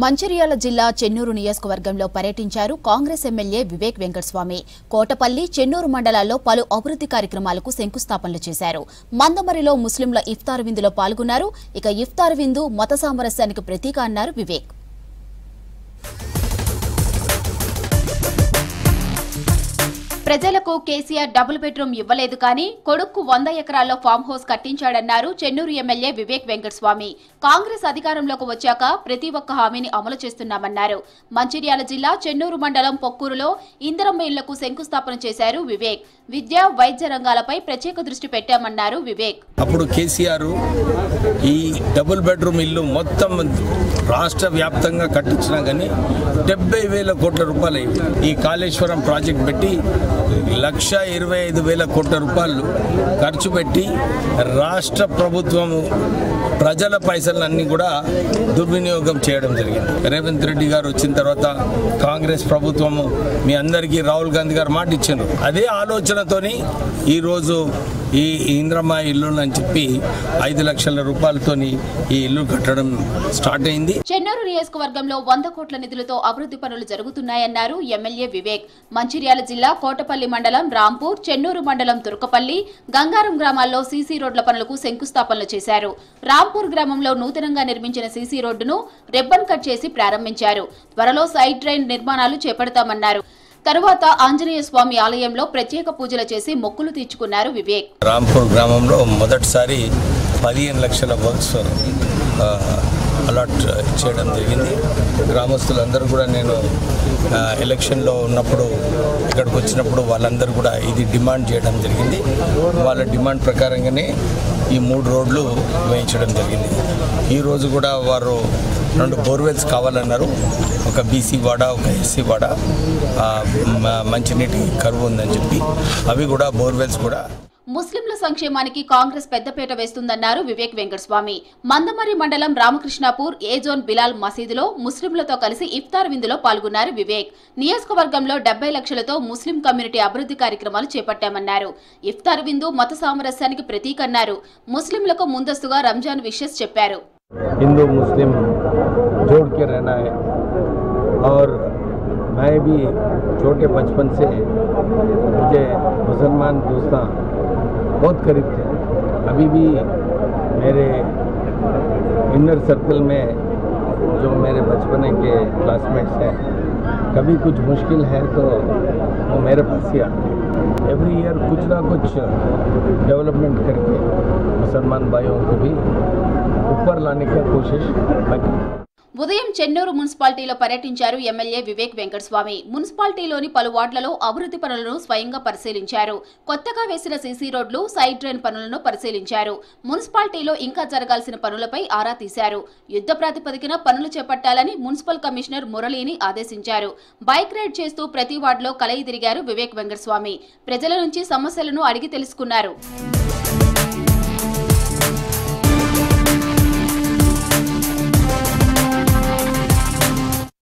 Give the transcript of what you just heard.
మంచిర్యాల జిల్లా చెన్నూరు నియోజకవర్గంలో పర్యటించారు కాంగ్రెస్ ఎమ్మెల్యే వివేక్ వెంకటస్వామి. కోటపల్లి, చెన్నూరు మండలాల్లో పలు అభివృద్ధి కార్యక్రమాలకు శంకుస్థాపనలు చేశారు. మందమరిలో ముస్లింల ఇఫ్తార్ విందులో పాల్గొన్నారు. ఇక ఇఫ్తార్ విందు మత సామరస్యానికి ప్రతీక అన్నారు వివేక్. ప్రజలకు కేసీఆర్ డబుల్ బెడ్రూమ్ ఇవ్వలేదు కానీ కొడుక్కు 100 ఎకరాల్లో ఫామ్ హౌస్ కట్టించాడన్నారు చెన్నూరు ఎమ్మెల్యే వివేక్ వెంకటస్వామి. కాంగ్రెస్ అధికారంలోకి వచ్చాక ప్రతి ఒక్క హామీని అమలు చేస్తున్నామన్నారు. మంచిర్యాల జిల్లా చెన్నూరు మండలం పొక్కూరులో ఇందిరమ్మ ఇళ్లకు శంకుస్థాపన చేశారు వివేక్. విద్య, వైద్య రంగాలపై ప్రత్యేక దృష్టి పెట్టామన్నారు వివేక్. అప్పుడు కేసీఆర్ ఈ డబుల్ బెడ్రూమ్ ఇల్లు మొత్తం రాష్ట్ర వ్యాప్తంగా కట్టించినా కానీ 70,000 కోట్ల రూపాయలు ఈ కాళేశ్వరం ప్రాజెక్ట్ పెట్టి 1,25,000 కోట్ల రూపాయలు ఖర్చు పెట్టి రాష్ట్ర ప్రభుత్వము ప్రజల పైసలన్నీ కూడా దుర్వినియోగం చేయడం జరిగింది. రేవంత్ రెడ్డి గారు వచ్చిన తర్వాత కాంగ్రెస్ ప్రభుత్వము మీ అందరికీ రాహుల్ గాంధీ గారు మాట ఇచ్చారు. అదే ఆలోచనతోని ఈరోజు ఈ ఇంద్రమ్మ ఇల్లు అని చెప్పి 5 లక్షల రూపాయలతోని ఈ ఇల్లు కట్టడం స్టార్ట్ అయింది. చెన్నూరు నియోజకవర్గంలో 100 కోట్ల నిధులతో అభివృద్ధి పనులు జరుగుతున్నాయన్నారు ఎమ్మెల్యే వివేక్. మంచిర్యాల జిల్లా కోటపల్లి మండలం రాంపూర్, చెన్నూరు మండలం తుర్కపల్లి, గంగారం గ్రామాల్లో సీసీ రోడ్ల పనులకు శంకుస్థాపనలు చేశారు. రాంపూర్ గ్రామంలో నూతనంగా నిర్మించిన సీసీ రోడ్డును రిబ్బన్ కట్ చేసి ప్రారంభించారు. త్వరలో సైడ్ డ్రైన్ నిర్మాణాలు చేపడతామన్నారు. తరువాత ఆంజనేయ స్వామి ఆలయంలో ప్రత్యేక పూజలు చేసి మొక్కులు తీర్చుకున్నారు వివేక్. రాంపూర్ గ్రామంలో మొదటిసారి 15 లక్షల వర్క్స్ అలాట్ చేయడం జరిగింది. గ్రామస్తులందరూ కూడా నేను ఎలక్షన్లో ఉన్నప్పుడు ఇక్కడికి వచ్చినప్పుడు వాళ్ళందరూ కూడా ఇది డిమాండ్ చేయడం జరిగింది. వాళ్ళ డిమాండ్ ప్రకారంగానే ఈ 3 రోడ్లు వేయించడం జరిగింది. ఈరోజు కూడా వారు 2 బోర్వెల్స్ కావాలన్నారు. ఒక బీసీ వాడ, ఒక ఎస్సీ వాడ మంచినీటి కరువు ఉందని చెప్పి అవి కూడా బోర్వెల్స్ కూడా. ముస్లింల సంక్షేమానికి కాంగ్రెస్ పెద్దపీట వేస్తుందన్నారు వివేక్ వెంకటస్వామి. మందమరి మండలం రామకృష్ణాపూర్ ఏ జోన్ బిలాల్ మసీదులో ముస్లింలతో కలిసి ఇఫ్తార్ విందులో పాల్గొన్నారు వివేక్. నియోజకవర్గంలో 70 లక్షలతో ముస్లిం కమ్యూనిటీ అభివృద్ధి కార్యక్రమాలు చేపట్టామన్నారు. ఇఫ్తార్ విందు మత సామరస్యానికి ప్రతీక అన్నారు. ముస్లింలకు ముందస్తుగా రంజాన్ విషెస్ చెప్పారు. हिंदू मुस्लिम जोड़ के रहना है और मैं भी छोटे बचपन से मुझे मुसलमान दोस्तां बहुत करीब थे. अभी भी मेरे इनर सर्कल में जो मेरे बचपन के क्लासमेट्स हैं, कभी कुछ मुश्किल है तो वो मेरे पास ही आते हैं. एवरी ईयर कुछ ना कुछ डेवलपमेंट करके मुसलमान भाइयों को भी ऊपर लाने की कोशिश मैं करता हूं. ఉదయం చెన్నూరు మున్సిపాలిటీలో పర్యటించారు ఎమ్మెల్యే వివేక్ వెంకటస్వామి. మున్సిపాలిటీలోని పలు వార్డులలో అభివృద్ధి పనులను స్వయంగా పరిశీలించారు. కొత్తగా వేసిన సీసీ రోడ్లు, సైడ్ డ్రైన్ పనులను పరిశీలించారు. మున్సిపాలిటీలో ఇంకా జరగాల్సిన పనులపై ఆరా తీశారు. యుద్ధ ప్రాతిపదికన పనులు చేపట్టాలని మున్సిపల్ కమిషనర్ మురళీని ఆదేశించారు. బైక్ రైడ్ చేస్తూ ప్రతి వార్డులో కలయి తిరిగారు వివేక్ వెంకటస్వామి. ప్రజల నుంచి సమస్యలను అడిగి తెలుసుకున్నారు.